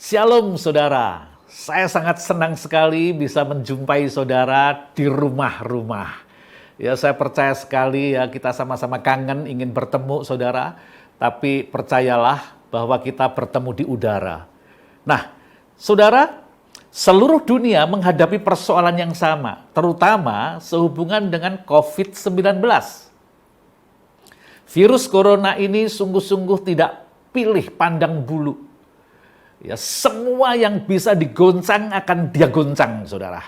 Shalom saudara, saya sangat senang sekali bisa menjumpai saudara di rumah-rumah. Ya, saya percaya sekali ya kita sama-sama kangen ingin bertemu saudara, tapi percayalah bahwa kita bertemu di udara. Nah, saudara, seluruh dunia menghadapi persoalan yang sama, terutama sehubungan dengan COVID-19. Virus corona ini sungguh-sungguh tidak pilih pandang bulu. Ya, semua yang bisa digoncang akan dia goncang, saudara.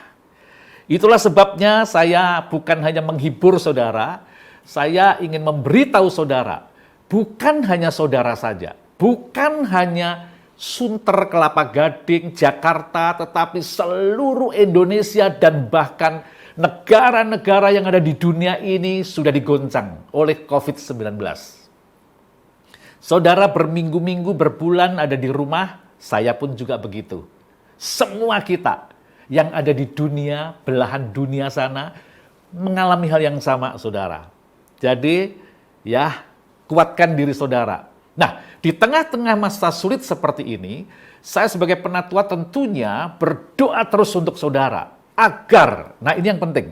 Itulah sebabnya saya bukan hanya menghibur saudara, saya ingin memberitahu saudara, bukan hanya saudara saja, bukan hanya Sunter, Kelapa Gading, Jakarta, tetapi seluruh Indonesia dan bahkan negara-negara yang ada di dunia ini sudah digoncang oleh COVID-19. Saudara berminggu-minggu, berbulan ada di rumah, saya pun juga begitu. Semua kita yang ada di dunia, belahan dunia sana, mengalami hal yang sama, saudara. Jadi, ya, kuatkan diri saudara. Nah, di tengah-tengah masa sulit seperti ini, saya sebagai penatua tentunya berdoa terus untuk saudara. Agar, nah ini yang penting,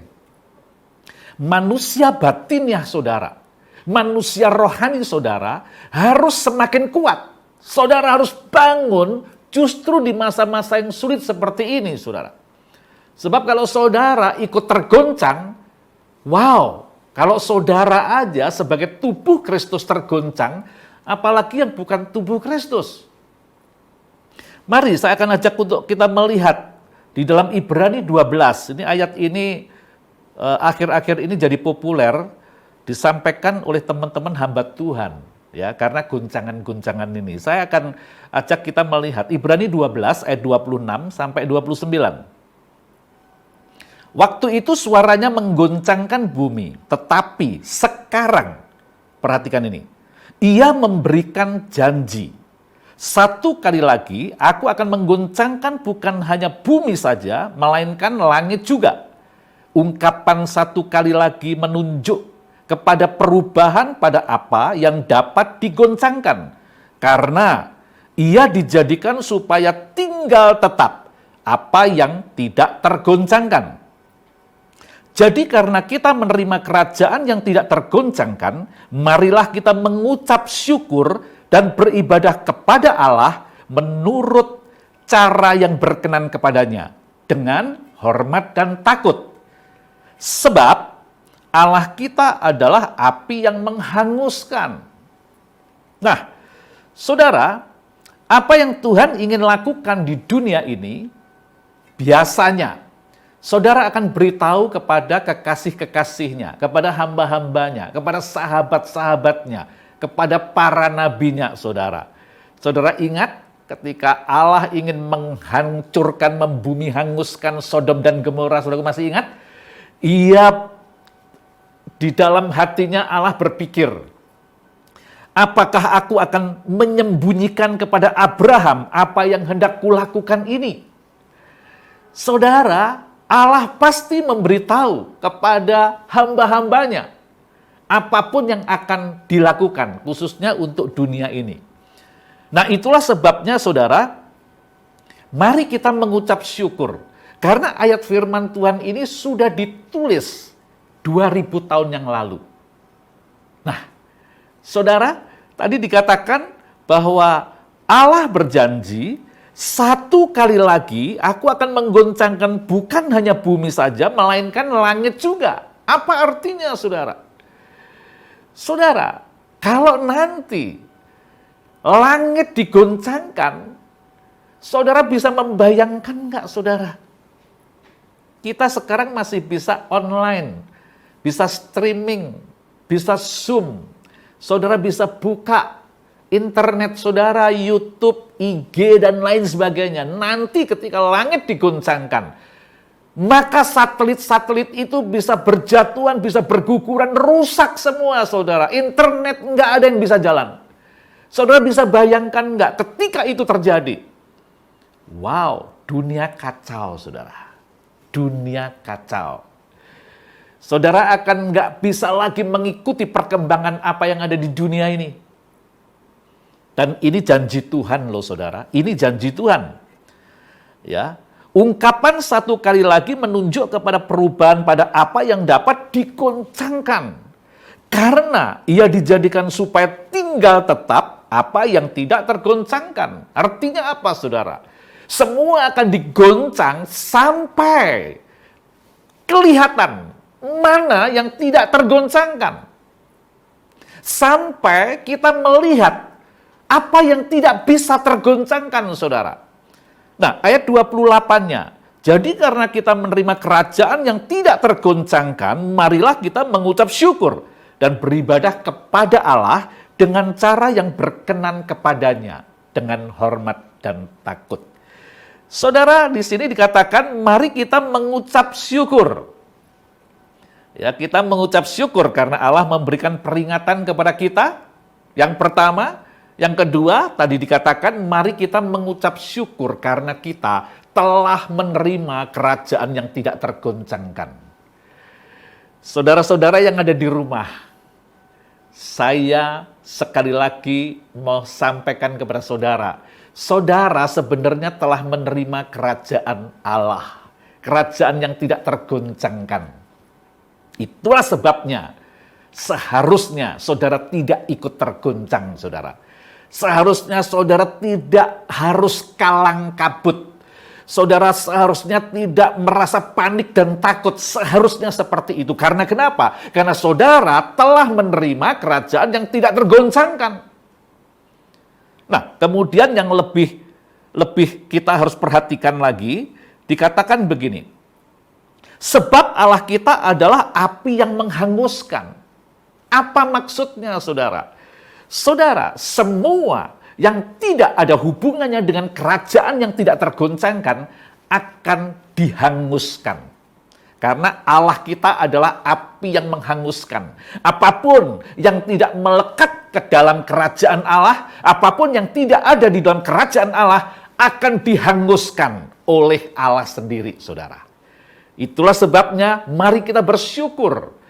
manusia batinnya saudara, manusia rohani saudara harus semakin kuat. Saudara harus bangun justru di masa-masa yang sulit seperti ini, saudara. Sebab kalau saudara ikut tergoncang, wow, kalau saudara aja sebagai tubuh Kristus tergoncang, apalagi yang bukan tubuh Kristus. Mari saya akan ajak untuk kita melihat di dalam Ibrani 12, ini ayat ini akhir-akhir ini jadi populer, disampaikan oleh teman-teman hamba Tuhan. Ya, karena guncangan-guncangan ini. Saya akan ajak kita melihat Ibrani 12 ayat 26 sampai 29. Waktu itu suaranya menggoncangkan bumi, tetapi sekarang, perhatikan ini, ia memberikan janji. Satu kali lagi, aku akan menggoncangkan bukan hanya bumi saja, melainkan langit juga. Ungkapan satu kali lagi menunjuk kepada perubahan pada apa yang dapat digoncangkan. Karena ia dijadikan supaya tinggal tetap apa yang tidak tergoncangkan. Jadi karena kita menerima kerajaan yang tidak tergoncangkan, marilah kita mengucap syukur dan beribadah kepada Allah menurut cara yang berkenan kepadanya, dengan hormat dan takut. Sebab Allah kita adalah api yang menghanguskan. Nah, saudara, apa yang Tuhan ingin lakukan di dunia ini, biasanya saudara akan beritahu kepada kekasih-kekasihnya, kepada hamba-hambanya, kepada sahabat-sahabatnya, kepada para nabinya, saudara. Saudara ingat ketika Allah ingin menghancurkan, membumi hanguskan Sodom dan Gomora, saudara masih ingat? Ia di dalam hatinya Allah berpikir, apakah aku akan menyembunyikan kepada Abraham apa yang hendak kulakukan ini? Saudara, Allah pasti memberitahu kepada hamba-hambanya apapun yang akan dilakukan, khususnya untuk dunia ini. Nah, itulah sebabnya saudara, mari kita mengucap syukur. Karena ayat firman Tuhan ini sudah ditulis 2000 tahun yang lalu. Nah, saudara, tadi dikatakan bahwa Allah berjanji, satu kali lagi aku akan menggoncangkan bukan hanya bumi saja, melainkan langit juga. Apa artinya, saudara? Saudara, kalau nanti langit digoncangkan, saudara bisa membayangkan nggak, saudara? Kita sekarang masih bisa online, bisa streaming, bisa Zoom. Saudara bisa buka internet saudara, YouTube, IG, dan lain sebagainya. Nanti ketika langit digoncangkan, maka satelit-satelit itu bisa berjatuhan, bisa berguguran, rusak semua, saudara. Internet nggak ada yang bisa jalan. Saudara bisa bayangkan nggak ketika itu terjadi? Wow, dunia kacau, saudara. Dunia kacau. Saudara akan nggak bisa lagi mengikuti perkembangan apa yang ada di dunia ini. Dan ini janji Tuhan loh saudara, ini janji Tuhan. Ya, ungkapan satu kali lagi menunjuk kepada perubahan pada apa yang dapat digoncangkan. Karena ia dijadikan supaya tinggal tetap apa yang tidak tergoncangkan. Artinya apa saudara? Semua akan digoncang sampai kelihatan mana yang tidak tergoncangkan. Sampai kita melihat apa yang tidak bisa tergoncangkan, saudara. Nah, ayat 28-nya. Jadi karena kita menerima kerajaan yang tidak tergoncangkan, marilah kita mengucap syukur dan beribadah kepada Allah dengan cara yang berkenan kepadanya, dengan hormat dan takut. Saudara, di sini dikatakan, mari kita mengucap syukur. Ya, kita mengucap syukur karena Allah memberikan peringatan kepada kita. Yang pertama, yang kedua, tadi dikatakan, mari kita mengucap syukur karena kita telah menerima kerajaan yang tidak tergoncangkan. Saudara-saudara yang ada di rumah, saya sekali lagi mau sampaikan kepada saudara, saudara sebenarnya telah menerima kerajaan Allah, kerajaan yang tidak tergoncangkan. Itulah sebabnya seharusnya saudara tidak ikut tergoncang, saudara. Seharusnya saudara tidak harus kalang kabut. Saudara seharusnya tidak merasa panik dan takut. Seharusnya seperti itu. Karena kenapa? Karena saudara telah menerima kerajaan yang tidak tergoncangkan. Nah, kemudian yang lebih kita harus perhatikan lagi, dikatakan begini. Sebab Allah kita adalah api yang menghanguskan. Apa maksudnya, saudara? Saudara, semua yang tidak ada hubungannya dengan kerajaan yang tidak tergoncangkan akan dihanguskan. Karena Allah kita adalah api yang menghanguskan. Apapun yang tidak melekat ke dalam kerajaan Allah, apapun yang tidak ada di dalam kerajaan Allah akan dihanguskan oleh Allah sendiri, saudara. Itulah sebabnya mari kita bersyukur.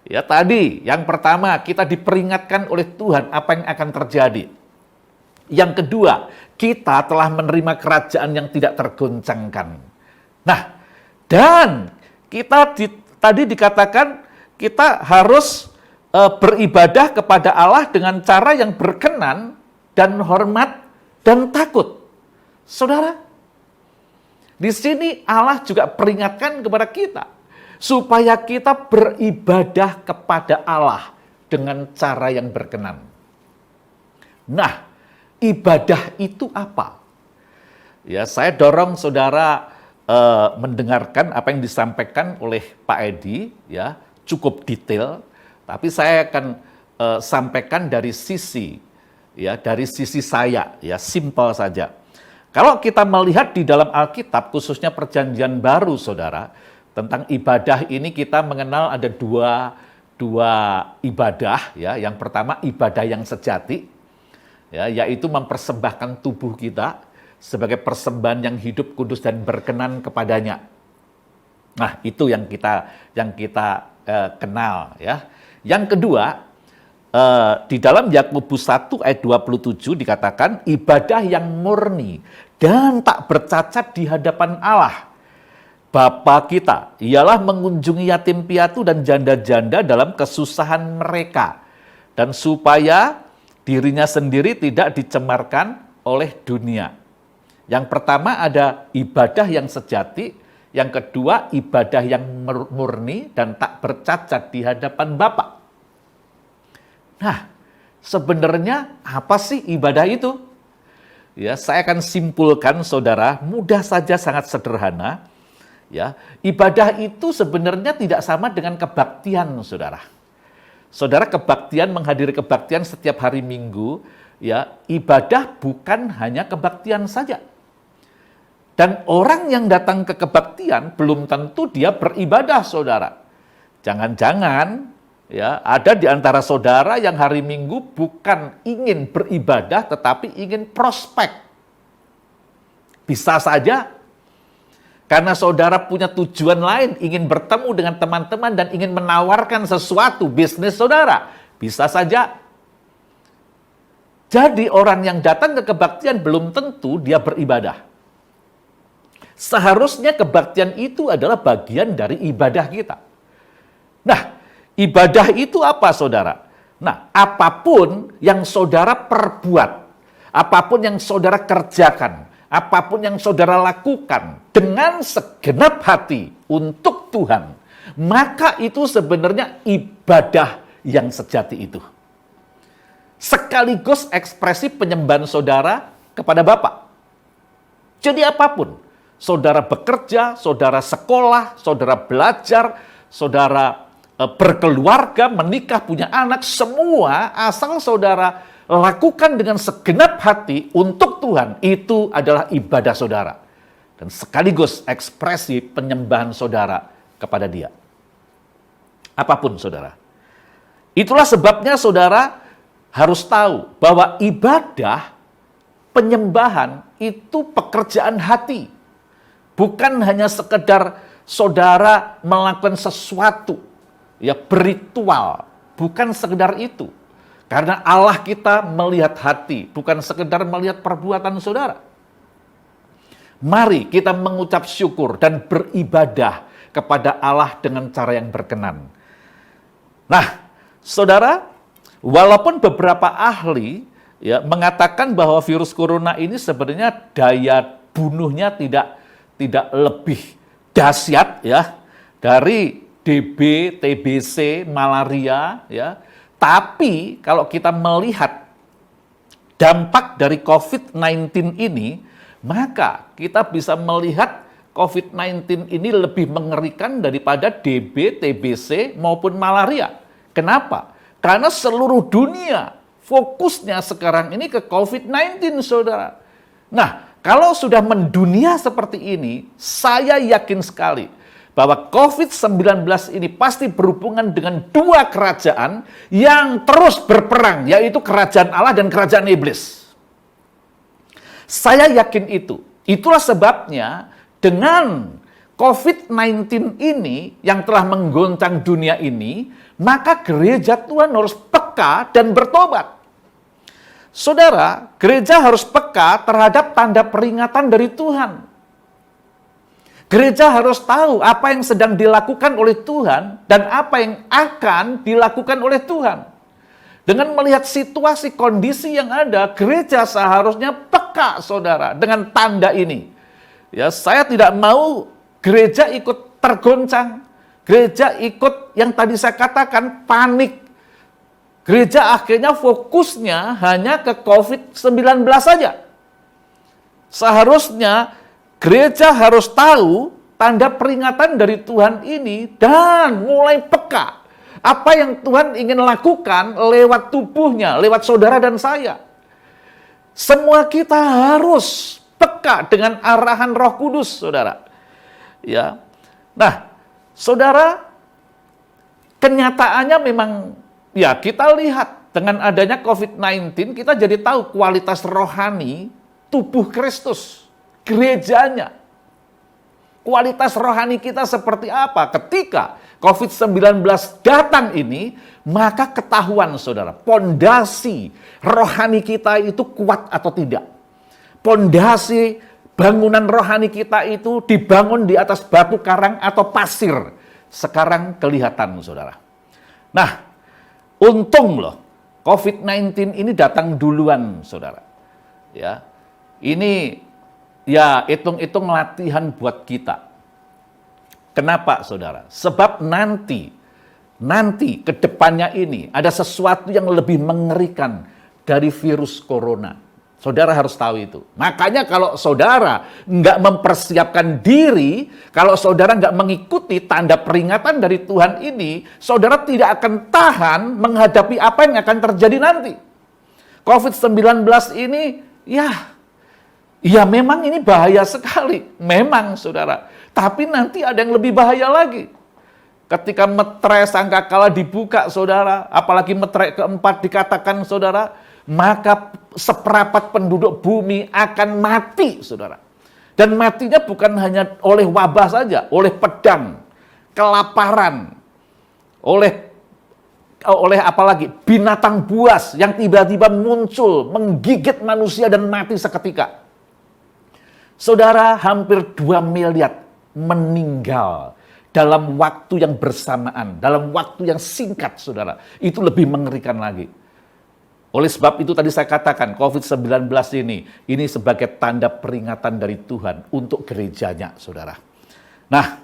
Ya tadi, yang pertama kita diperingatkan oleh Tuhan apa yang akan terjadi. Yang kedua, kita telah menerima kerajaan yang tidak tergoncangkan. Nah, dan kita tadi dikatakan kita harus beribadah kepada Allah dengan cara yang berkenan dan hormat dan takut. Saudara, di sini Allah juga peringatkan kepada kita supaya kita beribadah kepada Allah dengan cara yang berkenan. Nah, ibadah itu apa? Ya, saya dorong saudara mendengarkan apa yang disampaikan oleh Pak Edi, ya, cukup detail, tapi saya akan sampaikan dari sisi saya, ya, simpel saja. Kalau kita melihat di dalam Alkitab, khususnya Perjanjian Baru, saudara, tentang ibadah ini kita mengenal ada dua ibadah, ya. Yang pertama ibadah yang sejati, ya, yaitu mempersembahkan tubuh kita sebagai persembahan yang hidup, kudus dan berkenan kepadanya. Nah, itu yang kita kenal, ya. Yang kedua, di dalam Yakobus 1 ayat 27 dikatakan ibadah yang murni dan tak bercacat di hadapan Allah Bapa kita ialah mengunjungi yatim piatu dan janda-janda dalam kesusahan mereka, dan supaya dirinya sendiri tidak dicemarkan oleh dunia. Yang pertama ada ibadah yang sejati, yang kedua ibadah yang murni dan tak bercacat di hadapan Bapa. Nah, sebenarnya apa sih ibadah itu? Ya, saya akan simpulkan, saudara, mudah saja, sangat sederhana. Ya, ibadah itu sebenarnya tidak sama dengan kebaktian, saudara. Saudara, kebaktian, menghadiri kebaktian setiap hari Minggu, ya, ibadah bukan hanya kebaktian saja. Dan orang yang datang ke kebaktian belum tentu dia beribadah, saudara. Jangan-jangan, ya, ada di antara saudara yang hari Minggu bukan ingin beribadah tetapi ingin prospek. Bisa saja karena saudara punya tujuan lain, ingin bertemu dengan teman-teman dan ingin menawarkan sesuatu bisnis saudara. Bisa saja. Jadi orang yang datang ke kebaktian belum tentu dia beribadah. Seharusnya kebaktian itu adalah bagian dari ibadah kita. Nah, ibadah itu apa, saudara? Nah, apapun yang saudara perbuat, apapun yang saudara kerjakan, apapun yang saudara lakukan dengan segenap hati untuk Tuhan, maka itu sebenarnya ibadah yang sejati itu. Sekaligus ekspresi penyembahan saudara kepada Bapa. Jadi apapun, saudara bekerja, saudara sekolah, saudara belajar, saudara berkeluarga, menikah, punya anak, semua asal saudara lakukan dengan segenap hati untuk Tuhan, itu adalah ibadah saudara. Dan sekaligus ekspresi penyembahan saudara kepada Dia. Apapun saudara. Itulah sebabnya saudara harus tahu bahwa ibadah, penyembahan itu pekerjaan hati. Bukan hanya sekedar saudara melakukan sesuatu, ya beritual, bukan sekedar itu. Karena Allah kita melihat hati, bukan sekedar melihat perbuatan saudara. Mari kita mengucap syukur dan beribadah kepada Allah dengan cara yang berkenan. Nah, saudara, walaupun beberapa ahli ya mengatakan bahwa virus corona ini sebenarnya daya bunuhnya tidak lebih dahsyat ya dari DB, TBC, malaria ya. Tapi kalau kita melihat dampak dari COVID-19 ini, maka kita bisa melihat COVID-19 ini lebih mengerikan daripada DB, TBC maupun malaria. Kenapa? Karena seluruh dunia fokusnya sekarang ini ke COVID-19, saudara. Nah, kalau sudah mendunia seperti ini, saya yakin sekali bahwa COVID-19 ini pasti berhubungan dengan dua kerajaan yang terus berperang, yaitu kerajaan Allah dan kerajaan iblis. Saya yakin itu. Itulah sebabnya dengan COVID-19 ini yang telah menggoncang dunia ini, maka gereja Tuhan harus peka dan bertobat. Saudara, gereja harus peka terhadap tanda peringatan dari Tuhan. Gereja harus tahu apa yang sedang dilakukan oleh Tuhan dan apa yang akan dilakukan oleh Tuhan. Dengan melihat situasi kondisi yang ada, gereja seharusnya peka, saudara, dengan tanda ini. Ya, saya tidak mau gereja ikut tergoncang, gereja ikut yang tadi saya katakan panik. Gereja akhirnya fokusnya hanya ke COVID-19 saja. Seharusnya gereja harus tahu tanda peringatan dari Tuhan ini dan mulai peka. Apa yang Tuhan ingin lakukan lewat tubuhnya, lewat saudara dan saya. Semua kita harus peka dengan arahan Roh Kudus, saudara. Ya. Nah, saudara, kenyataannya memang ya kita lihat dengan adanya COVID-19 kita jadi tahu kualitas rohani tubuh Kristus, gerejanya. Kualitas rohani kita seperti apa ketika COVID-19 datang ini, maka ketahuan saudara, pondasi rohani kita itu kuat atau tidak. Pondasi bangunan rohani kita itu dibangun di atas batu karang atau pasir. Sekarang kelihatan saudara. Nah, untung loh, COVID-19 ini datang duluan saudara. Ya, ini ya hitung-hitung latihan buat kita. Kenapa saudara? Sebab nanti ke depannya ini ada sesuatu yang lebih mengerikan dari virus corona. Saudara harus tahu itu. Makanya kalau saudara nggak mempersiapkan diri, kalau saudara nggak mengikuti tanda peringatan dari Tuhan ini, saudara tidak akan tahan menghadapi apa yang akan terjadi nanti. COVID-19 ini, ya memang ini bahaya sekali. Memang saudara. Tapi nanti ada yang lebih bahaya lagi. Ketika metre sangkakala dibuka saudara, apalagi metre keempat dikatakan saudara, maka seperempat penduduk bumi akan mati saudara. Dan matinya bukan hanya oleh wabah saja, oleh pedang, kelaparan, oleh oleh apalagi binatang buas yang tiba-tiba muncul, menggigit manusia dan mati seketika. Saudara, hampir 2 miliar meninggal dalam waktu yang bersamaan, dalam waktu yang singkat, saudara. Itu lebih mengerikan lagi. Oleh sebab itu tadi saya katakan, COVID-19 ini sebagai tanda peringatan dari Tuhan untuk gerejanya, saudara. Nah,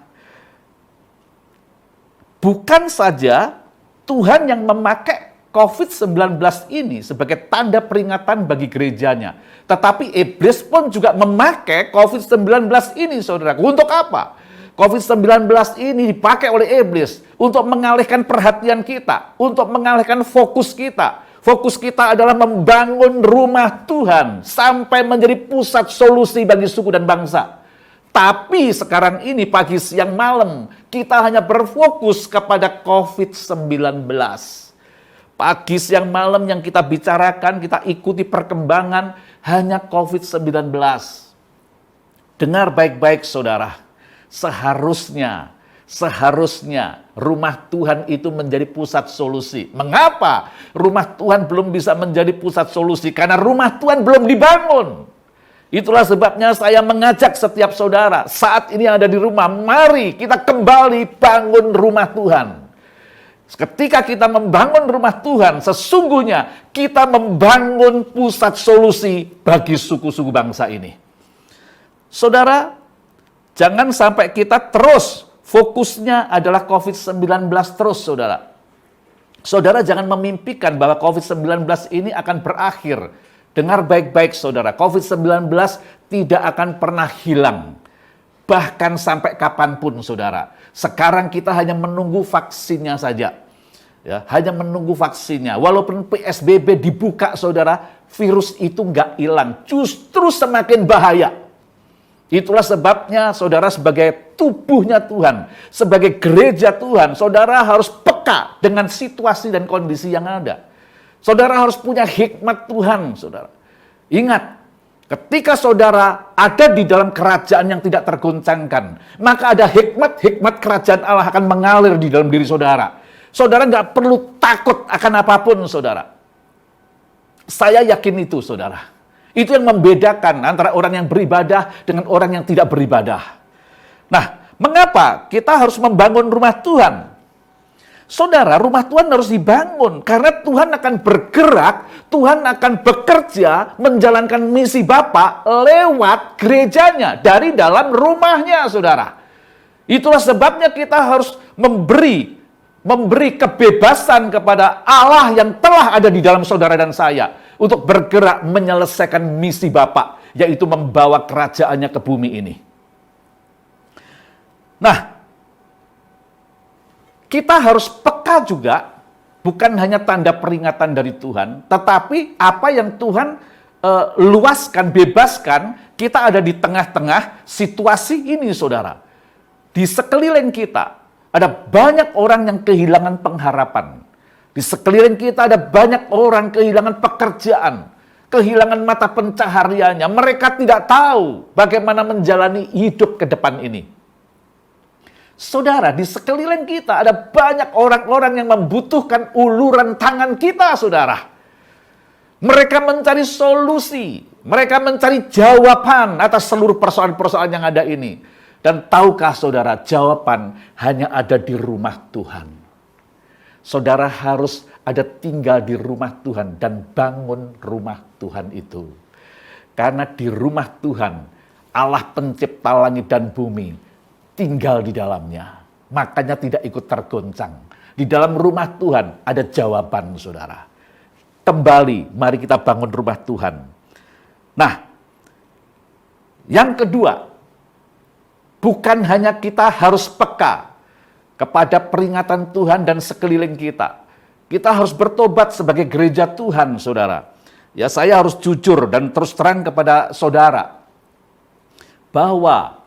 bukan saja Tuhan yang memakai COVID-19 ini sebagai tanda peringatan bagi gerejanya, tetapi iblis pun juga memakai COVID-19 ini, saudara. Untuk apa? COVID-19 ini dipakai oleh iblis untuk mengalihkan perhatian kita, untuk mengalihkan fokus kita. Fokus kita adalah membangun rumah Tuhan sampai menjadi pusat solusi bagi suku dan bangsa. Tapi sekarang ini pagi, siang, malam, kita hanya berfokus kepada COVID-19. Pagi, siang, malam yang kita bicarakan, kita ikuti perkembangan hanya COVID-19. Dengar baik-baik, saudara. Seharusnya rumah Tuhan itu menjadi pusat solusi. Mengapa rumah Tuhan belum bisa menjadi pusat solusi? Karena rumah Tuhan belum dibangun. Itulah sebabnya saya mengajak setiap saudara saat ini ada di rumah, mari kita kembali bangun rumah Tuhan. Ketika kita membangun rumah Tuhan, sesungguhnya kita membangun pusat solusi bagi suku-suku bangsa ini. Saudara, jangan sampai kita terus fokusnya adalah COVID-19 terus, saudara. Saudara jangan memimpikan bahwa COVID-19 ini akan berakhir. Dengar baik-baik, saudara, COVID-19 tidak akan pernah hilang. Bahkan sampai kapanpun, saudara. Sekarang kita hanya menunggu vaksinnya saja. Ya, hanya menunggu vaksinnya. Walaupun PSBB dibuka, saudara, virus itu nggak hilang. Justru semakin bahaya. Itulah sebabnya, saudara, sebagai tubuhnya Tuhan, sebagai gereja Tuhan, saudara harus peka dengan situasi dan kondisi yang ada. Saudara harus punya hikmat Tuhan, saudara. Ingat, ketika saudara ada di dalam kerajaan yang tidak tergoncangkan, maka ada hikmat-hikmat kerajaan Allah akan mengalir di dalam diri saudara. Saudara nggak perlu takut akan apapun, saudara. Saya yakin itu, saudara. Itu yang membedakan antara orang yang beribadah dengan orang yang tidak beribadah. Nah, mengapa kita harus membangun rumah Tuhan? Saudara, rumah Tuhan harus dibangun karena Tuhan akan bergerak, Tuhan akan bekerja menjalankan misi Bapa lewat gerejanya dari dalam rumahnya, saudara. Itulah sebabnya kita harus memberi kebebasan kepada Allah yang telah ada di dalam saudara dan saya untuk bergerak menyelesaikan misi Bapa, yaitu membawa kerajaannya ke bumi ini. Nah, kita harus peka juga, bukan hanya tanda peringatan dari Tuhan, tetapi apa yang Tuhan luaskan, bebaskan, kita ada di tengah-tengah situasi ini, saudara. Di sekeliling kita, ada banyak orang yang kehilangan pengharapan. Di sekeliling kita ada banyak orang kehilangan pekerjaan, kehilangan mata pencahariannya. Mereka tidak tahu bagaimana menjalani hidup ke depan ini. Saudara, di sekeliling kita ada banyak orang-orang yang membutuhkan uluran tangan kita, saudara. Mereka mencari solusi, mereka mencari jawaban atas seluruh persoalan-persoalan yang ada ini. Dan tahukah saudara, jawaban hanya ada di rumah Tuhan. Saudara harus ada tinggal di rumah Tuhan dan bangun rumah Tuhan itu. Karena di rumah Tuhan, Allah pencipta langit dan bumi tinggal di dalamnya. Makanya tidak ikut tergoncang. Di dalam rumah Tuhan ada jawaban, saudara. Kembali, mari kita bangun rumah Tuhan. Nah, yang kedua, bukan hanya kita harus peka kepada peringatan Tuhan dan sekeliling kita. Kita harus bertobat sebagai gereja Tuhan, saudara. Ya, saya harus jujur dan terus terang kepada saudara bahwa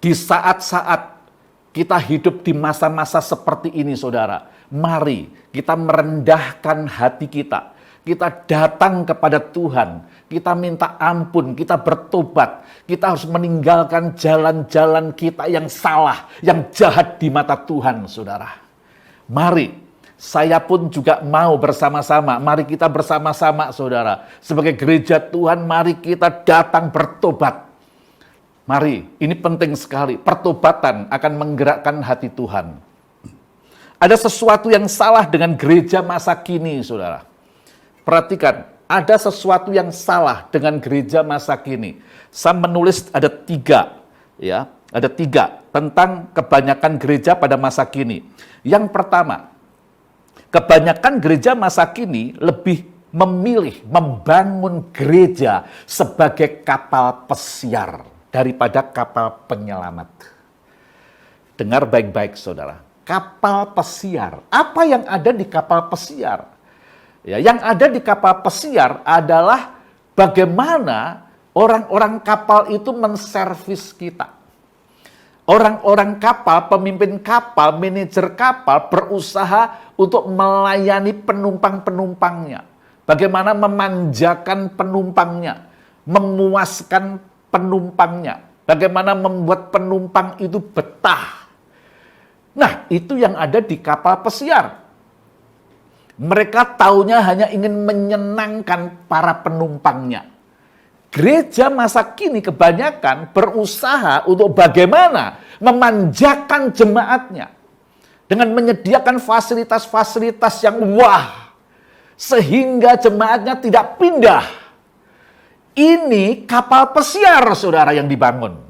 di saat-saat kita hidup di masa-masa seperti ini, saudara, mari kita merendahkan hati kita. Kita datang kepada Tuhan, kita minta ampun, kita bertobat. Kita harus meninggalkan jalan-jalan kita yang salah, yang jahat di mata Tuhan, saudara. Mari, saya pun juga mau bersama-sama. Mari kita bersama-sama, saudara. Sebagai gereja Tuhan, mari kita datang bertobat. Mari, ini penting sekali. Pertobatan akan menggerakkan hati Tuhan. Ada sesuatu yang salah dengan gereja masa kini, saudara. Perhatikan, ada sesuatu yang salah dengan gereja masa kini. Saya menulis ada tiga, ya. Ada tiga tentang kebanyakan gereja pada masa kini. Yang pertama, kebanyakan gereja masa kini lebih memilih membangun gereja sebagai kapal pesiar daripada kapal penyelamat. Dengar baik-baik, saudara. Kapal pesiar. Apa yang ada di kapal pesiar? Ya, yang ada di kapal pesiar adalah bagaimana orang-orang kapal itu menservis kita. Orang-orang kapal, pemimpin kapal, manajer kapal berusaha untuk melayani penumpang-penumpangnya. Bagaimana memanjakan penumpangnya, memuaskan penumpangnya. Bagaimana membuat penumpang itu betah. Nah, itu yang ada di kapal pesiar. Mereka taunya hanya ingin menyenangkan para penumpangnya. Gereja masa kini kebanyakan berusaha untuk bagaimana memanjakan jemaatnya. Dengan menyediakan fasilitas-fasilitas yang wah. Sehingga jemaatnya tidak pindah. Ini kapal pesiar, saudara, yang dibangun.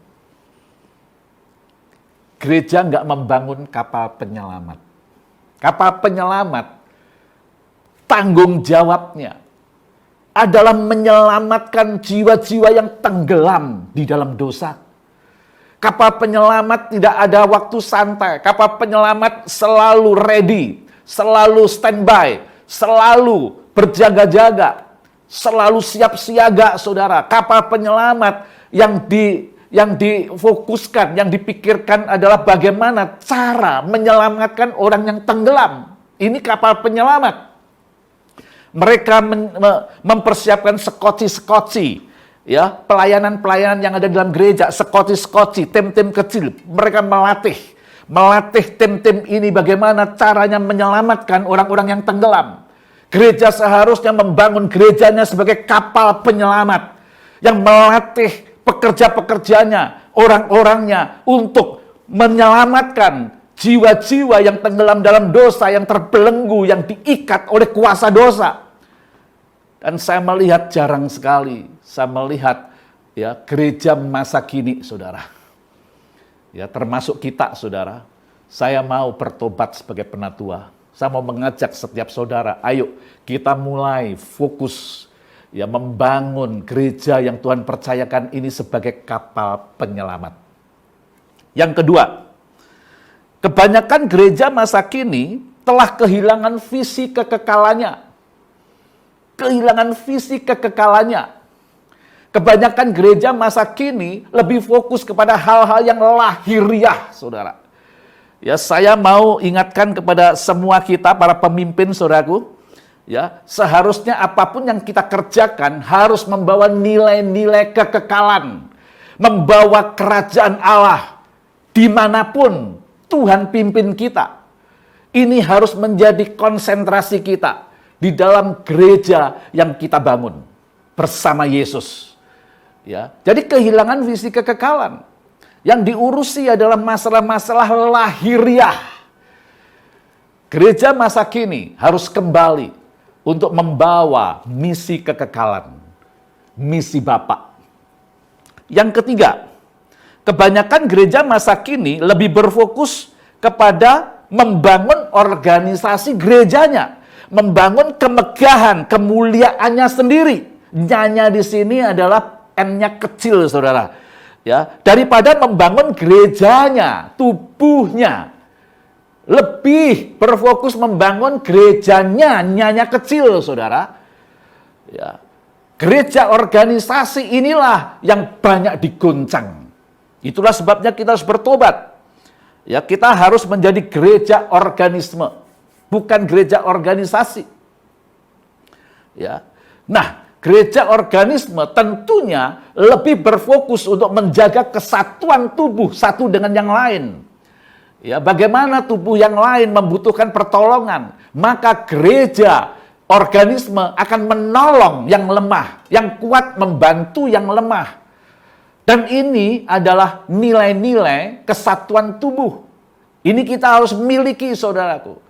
Gereja nggak membangun kapal penyelamat. Kapal penyelamat, tanggung jawabnya adalah menyelamatkan jiwa-jiwa yang tenggelam di dalam dosa. Kapal penyelamat tidak ada waktu santai. Kapal penyelamat selalu ready, selalu standby, selalu berjaga-jaga, selalu siap siaga, saudara. Kapal penyelamat yang difokuskan, yang dipikirkan adalah bagaimana cara menyelamatkan orang yang tenggelam. Ini kapal penyelamat. Mereka mempersiapkan skoci-skoci, ya, pelayanan-pelayanan yang ada dalam gereja, skoci-skoci, tim-tim kecil. Mereka melatih tim-tim ini bagaimana caranya menyelamatkan orang-orang yang tenggelam. Gereja seharusnya membangun gerejanya sebagai kapal penyelamat yang melatih pekerja-pekerjanya, orang-orangnya untuk menyelamatkan jiwa-jiwa yang tenggelam dalam dosa, yang terbelenggu, yang diikat oleh kuasa dosa. Dan saya melihat jarang sekali, saya melihat ya gereja masa kini, saudara. Ya, termasuk kita, saudara. Saya mau bertobat sebagai penatua. Saya mau mengajak setiap saudara, ayo kita mulai fokus ya membangun gereja yang Tuhan percayakan ini sebagai kapal penyelamat. Yang kedua, kebanyakan gereja masa kini telah kehilangan visi kekekalannya. Kehilangan visi kekekalannya. Kebanyakan gereja masa kini lebih fokus kepada hal-hal yang lahiriah, saudara. Ya, saya mau ingatkan kepada semua kita, para pemimpin, saudaraku. Ya, seharusnya apapun yang kita kerjakan harus membawa nilai-nilai kekekalan. Membawa kerajaan Allah dimanapun Tuhan pimpin kita. Ini harus menjadi konsentrasi kita di dalam gereja yang kita bangun bersama Yesus. Ya, jadi kehilangan visi kekekalan. Yang diurusi adalah masalah-masalah lahiriah. Gereja masa kini harus kembali untuk membawa misi kekekalan, misi Bapa. Yang ketiga, kebanyakan gereja masa kini lebih berfokus kepada membangun organisasi gerejanya, membangun kemegahan, kemuliaannya sendiri. Nya di sini adalah N-nya kecil, saudara. Ya, daripada membangun gerejanya, tubuhnya. Lebih berfokus membangun gerejanya, nya kecil, saudara. Ya. Gereja organisasi inilah yang banyak digoncang. Itulah sebabnya kita harus bertobat. Ya, kita harus menjadi gereja organisme, bukan gereja organisasi. Ya. Nah, gereja organisme tentunya lebih berfokus untuk menjaga kesatuan tubuh satu dengan yang lain. Ya, bagaimana tubuh yang lain membutuhkan pertolongan, maka gereja, organisme akan menolong yang lemah, yang kuat membantu yang lemah. Dan ini adalah nilai-nilai kesatuan tubuh. Ini kita harus miliki, saudaraku.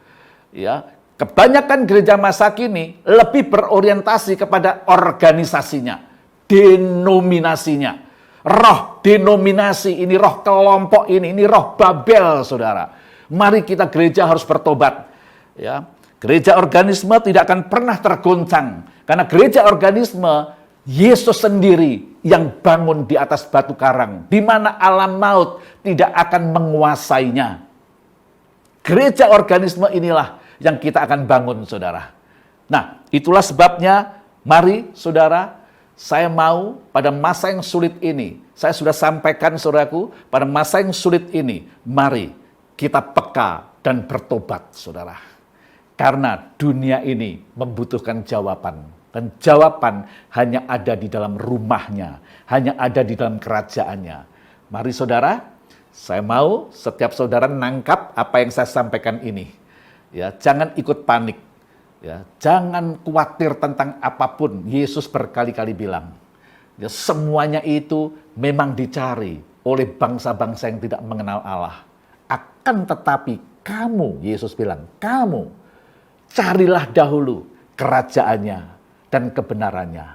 Ya, kebanyakan gereja masa kini lebih berorientasi kepada organisasinya, denominasinya. Roh denominasi ini, roh kelompok ini roh Babel, saudara. Mari kita gereja harus bertobat. Ya, gereja organisme tidak akan pernah tergoncang. Karena gereja organisme, Yesus sendiri yang bangun di atas batu karang, di mana alam maut tidak akan menguasainya. Gereja organisme inilah yang kita akan bangun, saudara. Nah, itulah sebabnya, mari saudara, saya mau pada masa yang sulit ini, saya sudah sampaikan saudaraku, pada masa yang sulit ini, mari kita peka dan bertobat, saudara. Karena dunia ini membutuhkan jawaban. Dan jawaban hanya ada di dalam rumahnya, hanya ada di dalam kerajaannya. Mari saudara, saya mau setiap saudara nangkap apa yang saya sampaikan ini. Ya, jangan ikut panik. Ya, jangan khawatir tentang apapun. Yesus berkali-kali bilang, ya, semuanya itu memang dicari oleh bangsa-bangsa yang tidak mengenal Allah. Akan tetapi kamu, Yesus bilang, kamu carilah dahulu kerajaannya dan kebenarannya.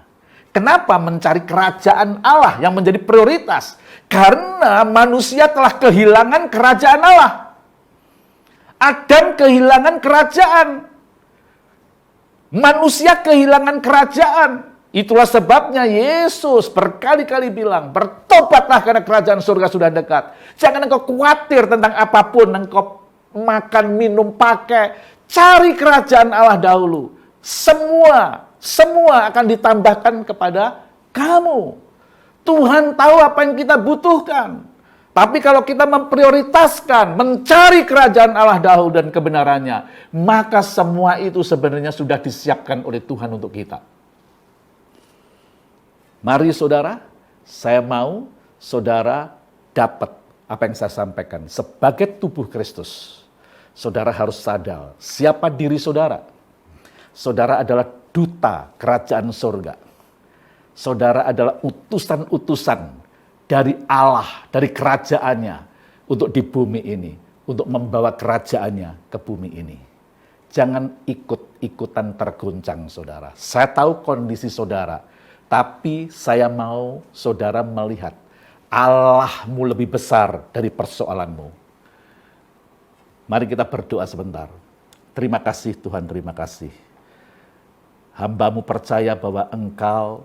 Kenapa mencari kerajaan Allah yang menjadi prioritas? Karena manusia telah kehilangan kerajaan Allah. Adam kehilangan kerajaan. Manusia kehilangan kerajaan. Itulah sebabnya Yesus berkali-kali bilang, bertobatlah karena kerajaan surga sudah dekat. Jangan engkau khawatir tentang apapun, engkau makan, minum, pakai. Cari kerajaan Allah dahulu. Semua akan ditambahkan kepada kamu. Tuhan tahu apa yang kita butuhkan. Tapi kalau kita memprioritaskan, mencari kerajaan Allah dahulu dan kebenarannya, maka semua itu sebenarnya sudah disiapkan oleh Tuhan untuk kita. Mari saudara, saya mau saudara dapat apa yang saya sampaikan. Sebagai tubuh Kristus, saudara harus sadar siapa diri saudara. Saudara adalah duta kerajaan surga. Saudara adalah utusan-utusan dari Allah, dari kerajaannya untuk di bumi ini, untuk membawa kerajaannya ke bumi ini. Jangan ikut-ikutan tergoncang, saudara. Saya tahu kondisi saudara, tapi saya mau saudara melihat Allahmu lebih besar dari persoalanmu. Mari kita berdoa sebentar. Terima kasih Tuhan, terima kasih. Hamba-Mu percaya bahwa Engkau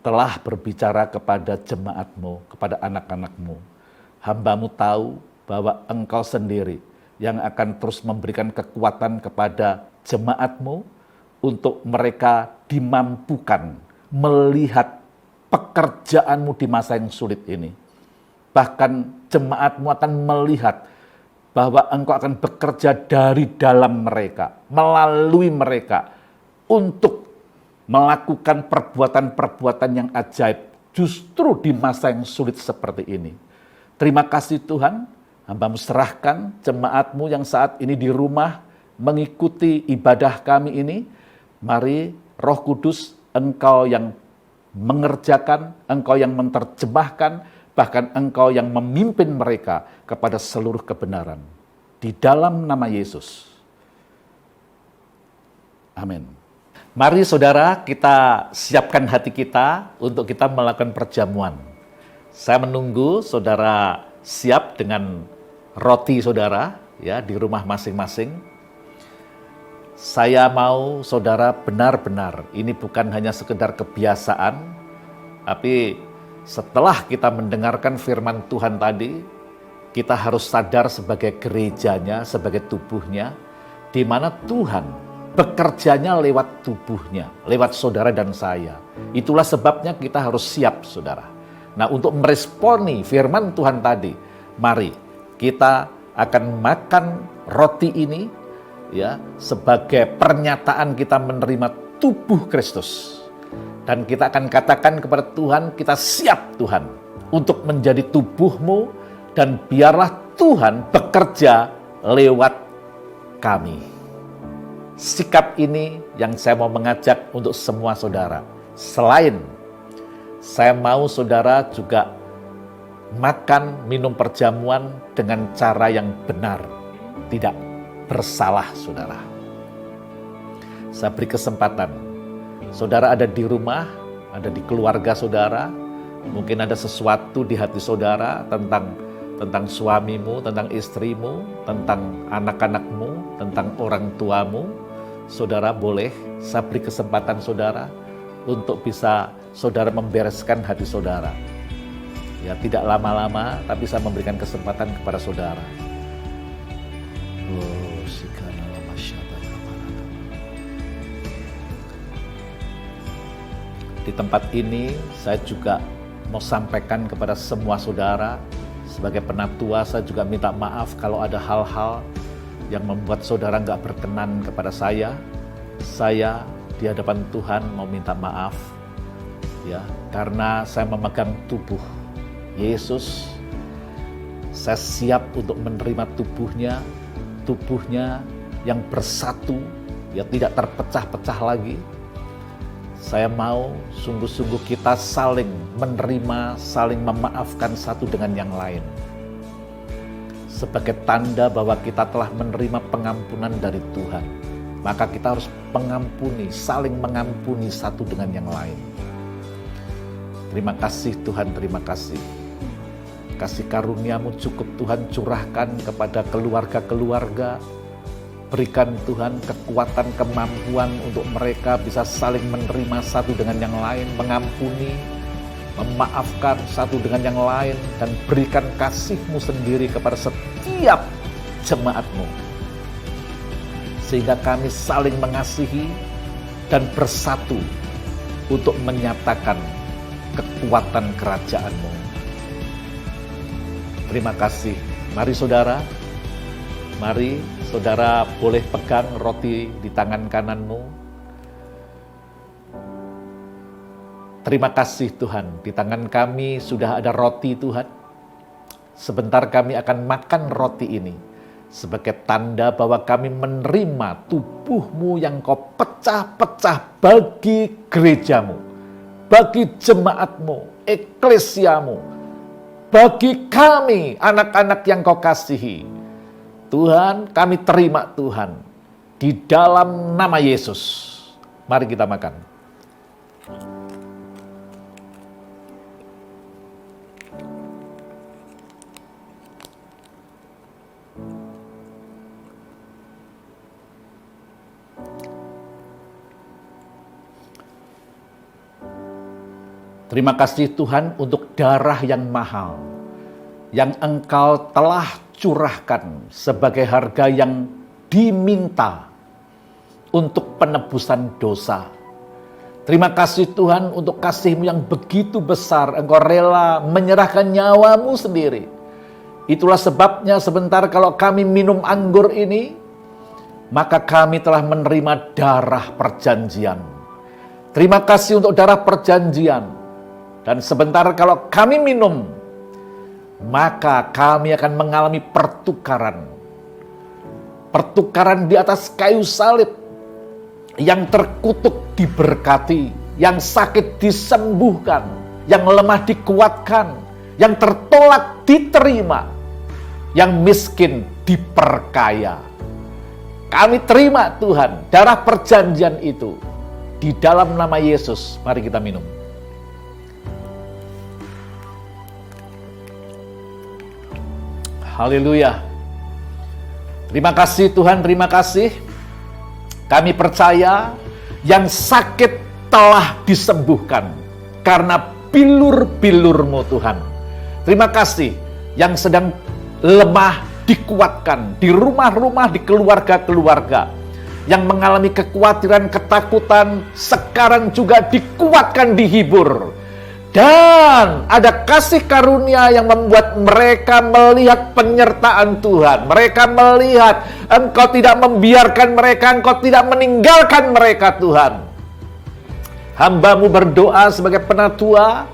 telah berbicara kepada jemaat-Mu, kepada anak-anak-Mu. Hamba-Mu tahu bahwa Engkau sendiri yang akan terus memberikan kekuatan kepada jemaat-Mu untuk mereka dimampukan melihat pekerjaan-Mu di masa yang sulit ini. Bahkan jemaat-Mu akan melihat bahwa Engkau akan bekerja dari dalam mereka, melalui mereka, untuk melakukan perbuatan-perbuatan yang ajaib justru di masa yang sulit seperti ini. Terima kasih Tuhan, Hamba-Mu serahkan jemaat-Mu yang saat ini di rumah mengikuti ibadah kami ini. Mari Roh Kudus, Engkau yang mengerjakan, Engkau yang menerjemahkan, bahkan Engkau yang memimpin mereka kepada seluruh kebenaran. Di dalam nama Yesus. Amin. Mari saudara, kita siapkan hati kita untuk kita melakukan perjamuan. Saya menunggu saudara siap dengan roti saudara ya di rumah masing-masing. Saya mau saudara benar-benar, ini bukan hanya sekedar kebiasaan, tapi setelah kita mendengarkan firman Tuhan tadi, kita harus sadar sebagai gerejanya, sebagai tubuhnya, di mana Tuhan bekerjanya lewat tubuhnya, lewat saudara dan saya. Itulah sebabnya kita harus siap, saudara. Nah, untuk meresponi firman Tuhan tadi, mari kita akan makan roti ini ya sebagai pernyataan kita menerima tubuh Kristus. Dan kita akan katakan kepada Tuhan, kita siap Tuhan untuk menjadi tubuh-Mu, dan biarlah Tuhan bekerja lewat kami. Sikap ini yang saya mau mengajak untuk semua saudara. Selain saya mau saudara juga makan, minum perjamuan dengan cara yang benar, tidak bersalah saudara. Saya beri kesempatan, saudara ada di rumah, ada di keluarga saudara, mungkin ada sesuatu di hati saudara tentang suamimu, tentang istrimu, tentang anak-anakmu, tentang orang tuamu. Saudara boleh, saya beri kesempatan saudara untuk bisa saudara membereskan hati saudara. Ya, tidak lama-lama, tapi saya memberikan kesempatan kepada saudara. Di tempat ini, saya juga mau sampaikan kepada semua saudara, sebagai penatua saya juga minta maaf kalau ada hal-hal yang membuat saudara nggak berkenan kepada saya. Saya di hadapan Tuhan mau minta maaf, ya, karena saya memegang tubuh Yesus. Saya siap untuk menerima tubuhnya yang bersatu, ya, tidak terpecah-pecah lagi. Saya mau sungguh-sungguh kita saling menerima, saling memaafkan satu dengan yang lain. Sebagai tanda bahwa kita telah menerima pengampunan dari Tuhan, maka kita harus mengampuni, saling mengampuni satu dengan yang lain. Terima kasih Tuhan, terima kasih. Kasih karunia-Mu cukup Tuhan curahkan kepada keluarga-keluarga. Berikan Tuhan kekuatan, kemampuan untuk mereka bisa saling menerima satu dengan yang lain, mengampuni, memaafkan satu dengan yang lain, dan berikan kasih-Mu sendiri kepada setiap jemaat-Mu. Sehingga kami saling mengasihi dan bersatu untuk menyatakan kekuatan kerajaan-Mu. Terima kasih. Mari saudara, mari saudara boleh pegang roti di tangan kananmu. Terima kasih Tuhan, di tangan kami sudah ada roti Tuhan. Sebentar kami akan makan roti ini sebagai tanda bahwa kami menerima tubuh-Mu yang Kau pecah-pecah bagi gereja-Mu, bagi jemaat-Mu, eklesiamu, bagi kami, anak-anak yang Kau kasihi. Tuhan, kami terima Tuhan, di dalam nama Yesus. Mari kita makan. Terima kasih Tuhan untuk darah yang mahal, yang Engkau telah curahkan sebagai harga yang diminta untuk penebusan dosa. Terima kasih Tuhan untuk kasih-Mu yang begitu besar, Engkau rela menyerahkan nyawa-Mu sendiri. Itulah sebabnya sebentar kalau kami minum anggur ini, maka kami telah menerima darah perjanjian. Terima kasih untuk darah perjanjian. Dan sebentar kalau kami minum, maka kami akan mengalami pertukaran. Pertukaran di atas kayu salib. Yang terkutuk diberkati, yang sakit disembuhkan, yang lemah dikuatkan, yang tertolak diterima, yang miskin diperkaya. Kami terima Tuhan, darah perjanjian itu. Di dalam nama Yesus, mari kita minum. Haleluya. Terima kasih Tuhan, terima kasih. Kami percaya yang sakit telah disembuhkan karena bilur-bilur-Mu Tuhan. Terima kasih yang sedang lemah dikuatkan di rumah-rumah, di keluarga-keluarga. Yang mengalami kekhawatiran, ketakutan, sekarang juga dikuatkan, dihibur. Dan ada kasih karunia yang membuat mereka melihat penyertaan Tuhan. Mereka melihat Engkau tidak membiarkan mereka, Engkau tidak meninggalkan mereka Tuhan. Hamba-Mu berdoa sebagai penatua,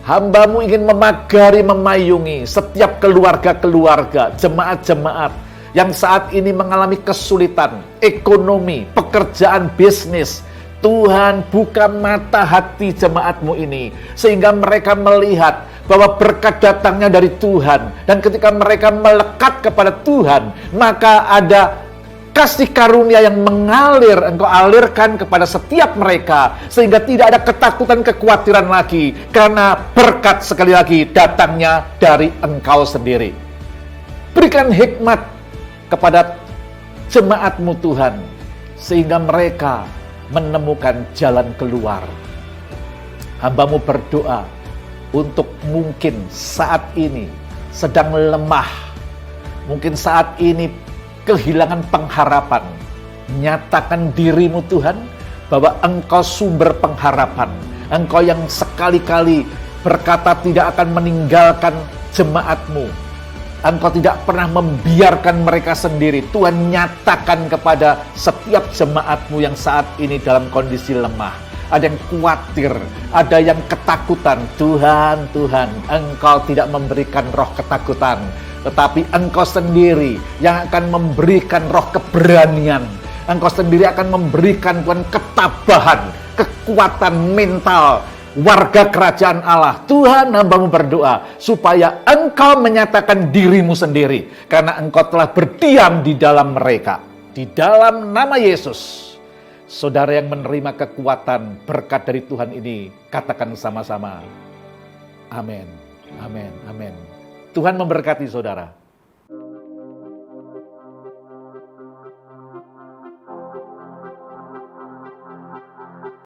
Hamba-Mu ingin memagari, memayungi setiap keluarga-keluarga, jemaat-jemaat yang saat ini mengalami kesulitan, ekonomi, pekerjaan, bisnis. Tuhan, buka mata hati jemaat-Mu ini, sehingga mereka melihat bahwa berkat datangnya dari Tuhan. Dan ketika mereka melekat kepada Tuhan, maka ada kasih karunia yang mengalir, Engkau alirkan kepada setiap mereka, sehingga tidak ada ketakutan, kekhawatiran lagi, karena berkat sekali lagi datangnya dari Engkau sendiri. Berikan hikmat kepada jemaat-Mu Tuhan, sehingga mereka menemukan jalan keluar. Hamba-Mu berdoa untuk mungkin saat ini sedang lemah, mungkin saat ini kehilangan pengharapan. Nyatakan diri-Mu Tuhan, bahwa Engkau sumber pengharapan. Engkau yang sekali-kali berkata tidak akan meninggalkan jemaat-Mu. Engkau tidak pernah membiarkan mereka sendiri. Tuhan, nyatakan kepada setiap jemaat-Mu yang saat ini dalam kondisi lemah. Ada yang khawatir, ada yang ketakutan. Tuhan, Engkau tidak memberikan roh ketakutan, tetapi Engkau sendiri yang akan memberikan roh keberanian. Engkau sendiri akan memberikan, Tuhan, ketabahan, kekuatan mental warga kerajaan Allah. Tuhan, hamba-Mu berdoa supaya Engkau menyatakan diri-Mu sendiri, karena Engkau telah berdiam di dalam mereka. Di dalam nama Yesus, saudara yang menerima kekuatan berkat dari Tuhan ini, katakan sama-sama, amin, amin, amin. Tuhan memberkati saudara.